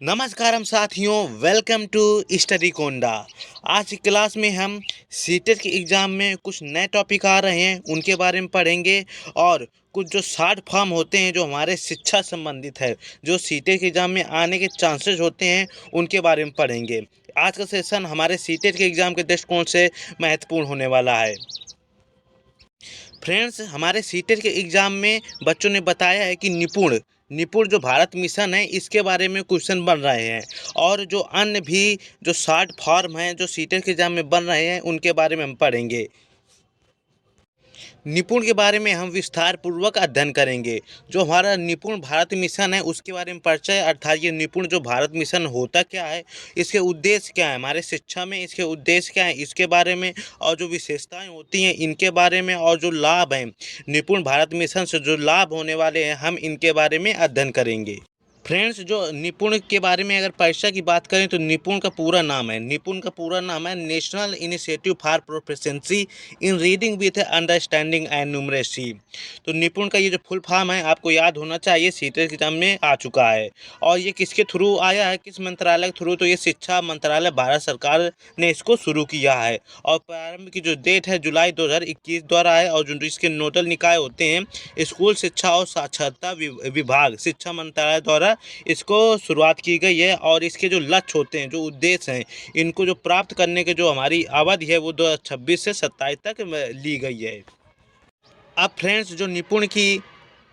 नमस्कारम साथियों, welcome to study कोंडा। आज की क्लास में हम सीटेट के एग्ज़ाम में कुछ नए टॉपिक आ रहे हैं उनके बारे में पढ़ेंगे और कुछ जो शॉर्ट फॉर्म होते हैं जो हमारे शिक्षा संबंधित है, जो सीटेट के एग्ज़ाम में आने के चांसेस होते हैं उनके बारे में पढ़ेंगे। आज का सेशन हमारे सीटेट के एग्ज़ाम के दृष्टिकोण से महत्वपूर्ण होने वाला है। फ्रेंड्स, हमारे सीटेट के एग्ज़ाम में बच्चों ने बताया है कि निपुण निपुण जो भारत मिशन है इसके बारे में क्वेश्चन बन रहे हैं और जो अन्य भी जो शॉर्ट फॉर्म हैं जो सीटेट के एग्ज़ाम में बन रहे हैं उनके बारे में हम पढ़ेंगे। निपुण के बारे में हम विस्तार पूर्वक अध्ययन करेंगे। जो हमारा निपुण भारत मिशन है उसके बारे में परिचय, अर्थात ये निपुण जो भारत मिशन होता क्या है, इसके उद्देश्य क्या है, हमारे शिक्षा में इसके उद्देश्य क्या है, इसके बारे में और जो विशेषताएं होती हैं इनके बारे में और जो लाभ हैं निपुण भारत मिशन से जो लाभ होने वाले हैं हम इनके बारे में अध्ययन करेंगे। फ्रेंड्स, जो निपुण के बारे में अगर परीक्षा की बात करें तो निपुण का पूरा नाम है national initiative for proficiency in reading with understanding and numeracy. तो निपुण का ये जो फुल फॉर्म है आपको याद होना चाहिए, सीटेट एग्जाम में आ चुका है। और ये किसके थ्रू आया है, किस मंत्रालय के थ्रू? तो ये शिक्षा मंत्रालय भारत सरकार ने इसको शुरू किया है और प्रारंभ की जो डेट है जुलाई 2021 द्वारा है और जो इसके नोडल निकाय होते हैं स्कूल शिक्षा और साक्षरता विभाग शिक्षा मंत्रालय द्वारा इसको शुरुआत की गई है। और इसके जो लक्ष्य होते हैं, जो उद्देश्य हैं, इनको जो प्राप्त करने के जो हमारी अवधि है वो 2026 से 27 तक ली गई है। अब फ्रेंड्स, जो निपुण की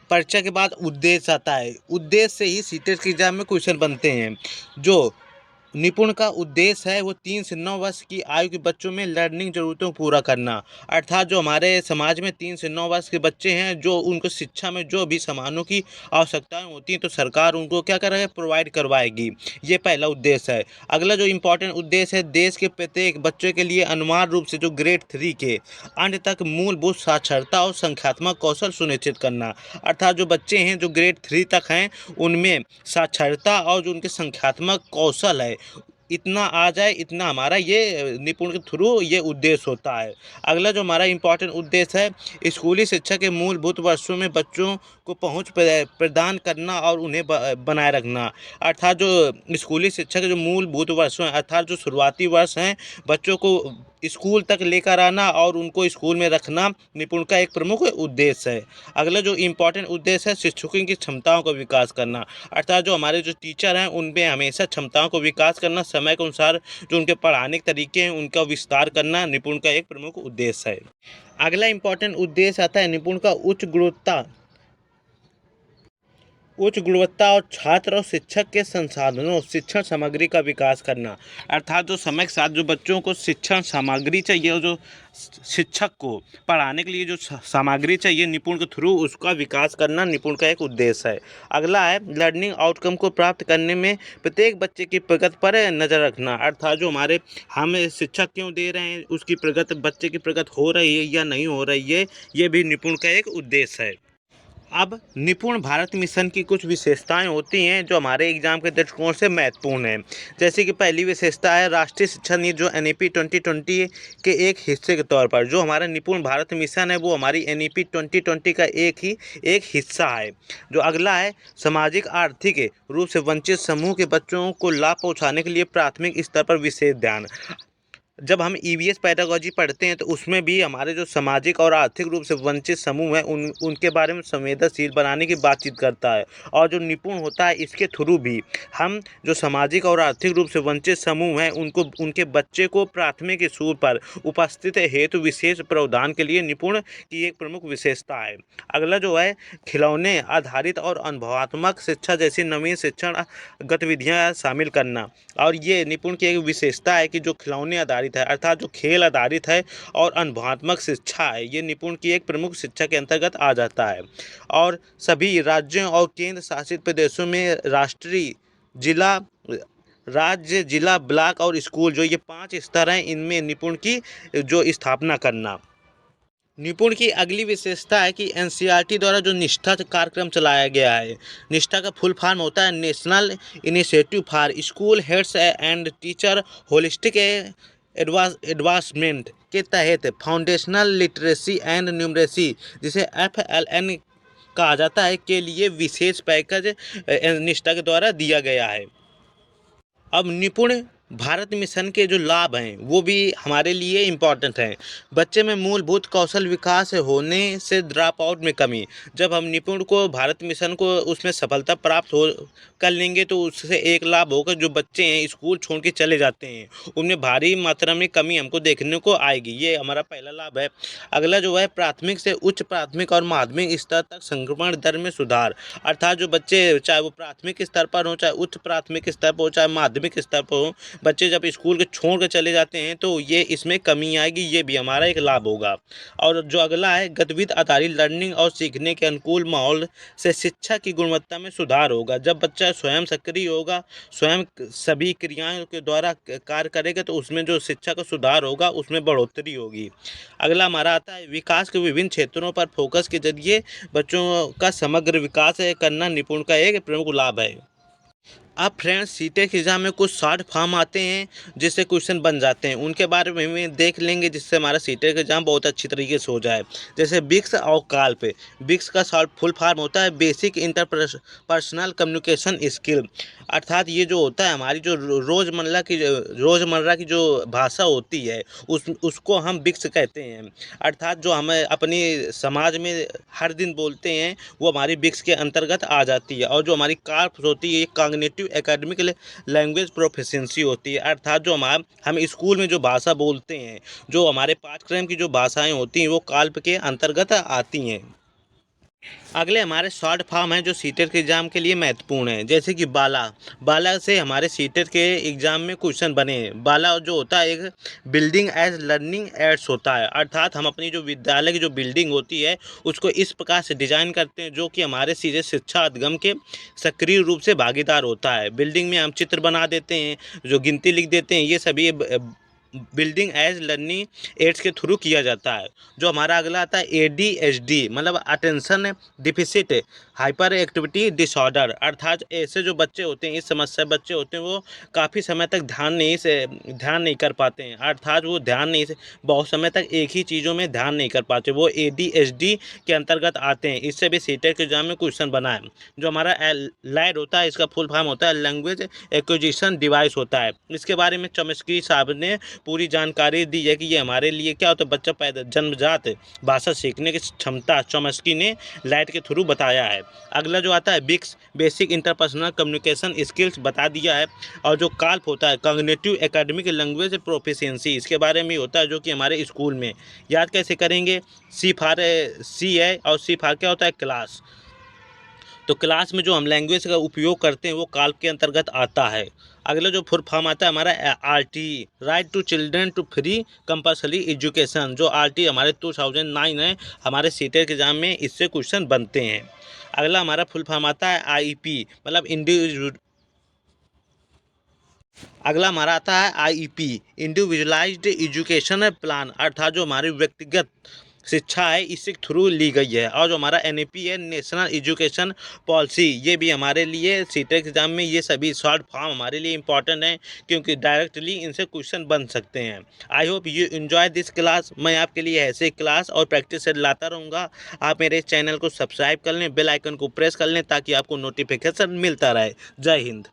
परीक्षा के बाद उद्देश्य आता है, उद्देश्य से ही सीटेट के एग्जाम में क्वेश्चन बनते हैं। जो निपुण का उद्देश्य है वो 3 से 9 वर्ष की आयु के बच्चों में लर्निंग ज़रूरतों को पूरा करना। अर्थात जो हमारे समाज में 3 से 9 वर्ष के बच्चे हैं जो उनको शिक्षा में जो भी सामानों की आवश्यकताएं होती हैं तो सरकार उनको क्या करेगा, प्रोवाइड करवाएगी। ये पहला उद्देश्य है। अगला जो इम्पोर्टेंट उद्देश्य है, देश के प्रत्येक बच्चे के लिए अनिवार्य रूप से जो ग्रेड 3 के अंत तक मूलभूत साक्षरता और संख्यात्मक कौशल सुनिश्चित करना। अर्थात जो बच्चे हैं जो ग्रेड 3 तक हैं उनमें साक्षरता और जो उनके संख्यात्मक कौशल है इतना आ जाए, इतना हमारा ये निपुण के थ्रू ये उद्देश्य होता है। अगला जो हमारा इम्पोर्टेंट उद्देश्य है, स्कूली शिक्षा के मूलभूत वर्षों में बच्चों को पहुंच प्रदान करना और उन्हें बनाए रखना। अर्थात जो स्कूली शिक्षा के जो मूलभूत वर्षों हैं, अर्थात जो शुरुआती वर्ष हैं, बच्चों को स्कूल तक लेकर आना और उनको स्कूल में रखना निपुण का एक प्रमुख उद्देश्य है। अगला जो इम्पोर्टेंट उद्देश्य है, शिक्षकों की क्षमताओं का विकास करना। अर्थात जो हमारे जो टीचर हैं उनमें हमेशा क्षमताओं को विकास करना, समय के अनुसार जो उनके पढ़ाने के तरीके हैं उनका विस्तार करना निपुण का एक प्रमुख उद्देश्य है। अगला इम्पोर्टेंट उद्देश्य आता है निपुण का उच्च गुणवत्ता और छात्र और शिक्षक के संसाधनों शिक्षण सामग्री का विकास करना। अर्थात जो समय के साथ जो बच्चों को शिक्षण सामग्री चाहिए और जो शिक्षक को पढ़ाने के लिए जो सामग्री चाहिए निपुण के थ्रू उसका विकास करना निपुण का एक उद्देश्य है। अगला है लर्निंग आउटकम को प्राप्त करने में प्रत्येक बच्चे की प्रगति पर नज़र रखना। अर्थात जो हमारे हम शिक्षा क्यों दे रहे हैं उसकी प्रगति, बच्चे की प्रगति हो रही है या नहीं हो रही है, ये भी निपुण का एक उद्देश्य है। अब निपुण भारत मिशन की कुछ विशेषताएं होती हैं जो हमारे एग्जाम के दृष्टिकोण से महत्वपूर्ण हैं। जैसे कि पहली विशेषता है राष्ट्रीय शिक्षा नीति जो NEP 2020 के एक हिस्से के तौर पर जो हमारा निपुण भारत मिशन है वो हमारी NEP 2020 का एक हिस्सा है। जो अगला है सामाजिक आर्थिक रूप से वंचित समूह के बच्चों को लाभ पहुँचाने के लिए प्राथमिक स्तर पर विशेष ध्यान। जब हम EVS पैडागोजी पढ़ते हैं तो उसमें भी हमारे जो सामाजिक और आर्थिक रूप से वंचित समूह हैं उनके बारे में संवेदनशील बनाने की बातचीत करता है। और जो निपुण होता है इसके थ्रू भी हम जो सामाजिक और आर्थिक रूप से वंचित समूह हैं उनको उनके बच्चे को प्राथमिक स्तर पर उपस्थित हेतु विशेष प्रावधान के लिए निपुण की एक प्रमुख विशेषता है। अगला जो है खिलौने आधारित और अनुभवात्मक शिक्षा जैसी नवीन शिक्षण गतिविधियाँ शामिल करना। और ये निपुण की एक विशेषता है कि जो खिलौने आधारित है, अर्थात जो खेल आधारित है और अनुभवात्मक शिक्षा है, ये निपुण की एक प्रमुख शिक्षा के अंतर्गत आ जाता है। और सभी राज्यों और केंद्र शासित प्रदेशों में राज्य, जिला, ब्लॉक और स्कूल जो ये 5 स्तर हैं इनमें निपुण की जो स्थापना करना। निपुण की अगली विशेषता है कि NCERT द्वारा जो निष्ठा कार्यक्रम चलाया गया है, निष्ठा का फुल फॉर्म होता है national initiative for school heads and teacher holistic advancement के तहत फाउंडेशनल लिटरेसी एंड न्यूमरेसी जिसे FLN कहा जाता है के लिए विशेष पैकेज निष्ठा के द्वारा दिया गया है। अब निपुण भारत मिशन के जो लाभ हैं वो भी हमारे लिए इम्पोर्टेंट हैं। बच्चे में मूलभूत कौशल विकास होने से ड्रॉप आउट में कमी। जब हम निपुण को भारत मिशन को उसमें सफलता प्राप्त हो कर लेंगे तो उससे एक लाभ होगा, जो बच्चे हैं स्कूल छोड़ के चले जाते हैं उनमें भारी मात्रा में कमी हमको देखने को आएगी। ये हमारा पहला लाभ है। अगला जो है प्राथमिक से उच्च प्राथमिक और माध्यमिक स्तर तक संक्रमण दर में सुधार। अर्थात जो बच्चे चाहे वो प्राथमिक स्तर पर हो, चाहे उच्च प्राथमिक स्तर पर हो, चाहे माध्यमिक स्तर पर हो, बच्चे जब स्कूल के छोड़ के चले जाते हैं तो ये इसमें कमी आएगी। ये भी हमारा एक लाभ होगा। और जो अगला है गतिविधि आधारित लर्निंग और सीखने के अनुकूल माहौल से शिक्षा की गुणवत्ता में सुधार होगा। जब बच्चा स्वयं सक्रिय होगा, स्वयं सभी क्रियाओं के द्वारा कार्य करेगा तो उसमें जो शिक्षा का सुधार होगा उसमें बढ़ोतरी होगी। अगला हमारा आता है विकास के विभिन्न क्षेत्रों पर फोकस के जरिए बच्चों का समग्र विकास करना निपुण का एक प्रमुख लाभ है। अब फ्रेंड्स सीटेट के एग्ज़ाम में कुछ शॉर्ट फॉर्म आते हैं जिससे क्वेश्चन बन जाते हैं, उनके बारे में देख लेंगे जिससे हमारा सीटेट का एग्ज़ाम बहुत अच्छी तरीके से हो जाए। जैसे बिक्स और काल्प। बिक्स का शॉर्ट फुल फॉर्म होता है बेसिक इंटरपर्सनल कम्युनिकेशन स्किल। अर्थात ये जो होता है हमारी जो रोज़मर्रा की जो भाषा होती है उसको हम बिक्स कहते हैं। अर्थात जो हमें अपनी समाज में हर दिन बोलते हैं वो हमारी बिक्स के अंतर्गत आ जाती है। और जो हमारी कार्प्स होती है ये कॉग्निटिव एकेडमिक लैंग्वेज प्रोफिशिएंसी होती है। अर्थात जो हम स्कूल में जो भाषा बोलते हैं, जो हमारे पाठ्यक्रम की जो भाषाएं होती हैं वो काल्प के अंतर्गत आती हैं। अगले हमारे शॉर्ट फॉर्म हैं जो सीटेट के एग्ज़ाम के लिए महत्वपूर्ण है, जैसे कि बाला। बाला से हमारे सीटेट के एग्ज़ाम में क्वेश्चन बने हैं। बाला जो होता है एक बिल्डिंग एज लर्निंग एड्स होता है। अर्थात हम अपनी जो विद्यालय की जो बिल्डिंग होती है उसको इस प्रकार से डिजाइन करते हैं जो कि हमारे सीधे शिक्षा अधिगम के सक्रिय रूप से भागीदार होता है। बिल्डिंग में हम चित्र बना देते हैं, जो गिनती लिख देते हैं, ये सभी बिल्डिंग एज लर्निंग एड्स के थ्रू किया जाता है। जो हमारा अगला आता है ADHD मतलब attention deficit hyper activity disorder. अर्थात ऐसे जो बच्चे होते हैं, इस समस्या बच्चे होते हैं वो काफ़ी समय तक ध्यान नहीं कर पाते हैं। अर्थात वो ध्यान नहीं से बहुत समय तक एक ही चीज़ों में ध्यान नहीं कर पाते, वो ADHD के अंतर्गत आते हैं। इससे भी सीटेट के एग्जाम में क्वेश्चन बना है। जो हमारा लैड होता है इसका फुल फॉर्म होता है लैंग्वेज एक्विजिशन डिवाइस होता है। इसके बारे में चॉम्स्की साहब ने पूरी जानकारी दी है कि ये हमारे लिए क्या होता है, बच्चा पैदा जन्मजात भाषा सीखने की क्षमता चॉम्स्की ने लैड के थ्रू बताया है। अगला जो आता है बिक्स बेसिक इंटरपर्सनल कम्युनिकेशन स्किल्स बता दिया है। और जो काल्प होता है कॉग्निटिव एकेडमिक लैंग्वेज प्रोफिशिएंसी, इसके बारे में होता है जो कि हमारे स्कूल में याद कैसे करेंगे। सी है और सी फॉर क्या होता है क्लास। तो क्लास में जो हम लैंग्वेज का उपयोग करते हैं वो काल्प के अंतर्गत आता है। अगला जो फुल फॉर्म आता है हमारा RT right to children to free compulsory education. जो RT हमारे 2009 है, हमारे सीटेट के एग्जाम में इससे क्वेश्चन बनते हैं। अगला हमारा फुल फॉर्म आता है IEP मतलब अगला हमारा आता है IEP इंडिविजुअलाइज्ड एजुकेशन प्लान। अर्थात जो हमारी व्यक्तिगत शिक्षा है इसके थ्रू ली गई है। और जो हमारा NEP है नेशनल एजुकेशन पॉलिसी, ये भी हमारे लिए सीटेट एग्जाम में ये सभी शॉर्ट फॉर्म हमारे लिए इंपॉर्टेंट हैं क्योंकि डायरेक्टली इनसे क्वेश्चन बन सकते हैं। I hope you enjoy this class. मैं आपके लिए ऐसे क्लास और प्रैक्टिस सेट लाता रहूँगा। आप मेरे चैनल को सब्सक्राइब कर लें, बेल आइकन को प्रेस कर लें ताकि आपको नोटिफिकेशन मिलता रहे। जय हिंद।